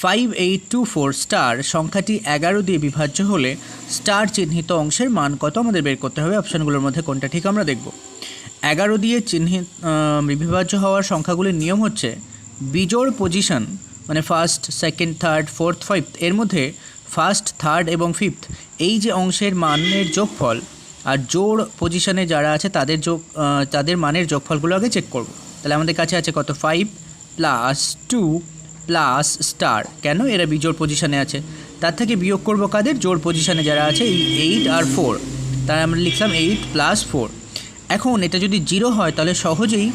5824 star সংখ্যাটি 11 দিয়ে বিভাজ্য হলে স্টার চিহ্নিত অংশের মান কত আমাদের বের করতে হবে। অপশানগুলোর মধ্যে কোনটা ঠিক আমরা দেখব। 11 দিয়ে চিহ্নিত বিভাজ্য হওয়ার সংখ্যাগুলির নিয়ম হচ্ছে বিজোড় পজিশন মানে first, second, third, fourth, fifth এর মধ্যে ফার্স্ট, থার্ড এবং ফিফথ এই যে অংশের মানের যোগফল আর জোড় পজিশনে যারা আছে তাদের মানের যোগফলগুলো আগে চেক করব। তাহলে আমাদের কাছে আছে কত 5 + 2 প্লাস স্টার। কেন? এরা বিজোড় পজিশনে আছে, তার থেকে বিয়োগ করব কাদের? জোড় পজিশনে যারা আছে এই 8 আর 4, তাই আমরা লিখলাম 8 + 4। এখন এটা যদি 0 হয় তাহলে সহজেই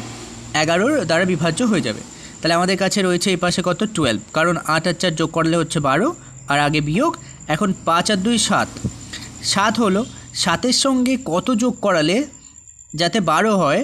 11 দ্বারা বিভাজ্য হয়ে যাবে। তাহলে আমাদের কাছে রয়েছে এই পাশে কত 12, কারণ 8 আর 4 যোগ করলে হচ্ছে 12 আর আগে বিয়োগ। এখন 5 আর 2 7, 7 হলো। 7-এর সঙ্গে কত যোগ করালে যাতে 12 হয়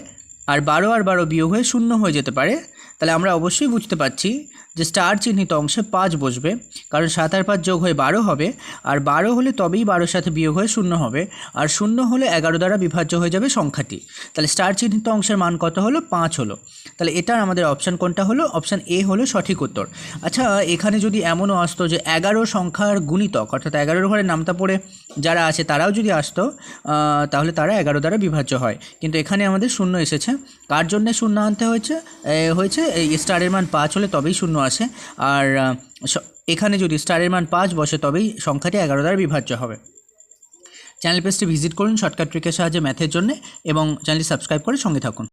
আর 12 আর 12 বিয়োগ হয়ে 0 হয়ে যেতে পারে। তাহলে আমরা অবশ্যই বুঝতে পারছি যে স্টার চিহ্নিত অংশে 5 বসবে, কারণ 7 আর 5 যোগ হয়ে 12 হবে, আর 12 হলে তবেই 12-এর সাথে বিয়োগ হয়ে 0 হবে, আর 0 হলে 11 দ্বারা বিভাজ্য হয়ে যাবে সংখ্যাটি। তাহলে স্টার চিহ্নিত অংশের মান কত হলো? 5 হলো। তাহলে এটার আমাদের অপশান কোনটা হলো? অপশান এ হলো সঠিক উত্তর। আচ্ছা, এখানে যদি এমনও আসতো যে 11 সংখ্যার গুণিতক, অর্থাৎ 11 ঘরে নামতা পড়ে যারা আছে তারাও যদি আসতো তাহলে তারা 11 দ্বারা বিভাজ্য হয়, কিন্তু এখানে আমাদের 0 এসেছে। কার জন্যে 0 আনতে হয়েছে? এই স্টারের মান 5 হলে তবেই 0 আসে, আর এখানে যদি স্টারের মান 5 বসে তবেই সংখ্যাটি 11 দ্বারা বিভাজ্য হবে। চ্যানেল পেজটি ভিজিট করুন শর্টকাট ট্রিকের সাহায্যে ম্যাথের জন্য, এবং চ্যানেলটি সাবস্ক্রাইব করে সঙ্গে থাকুন।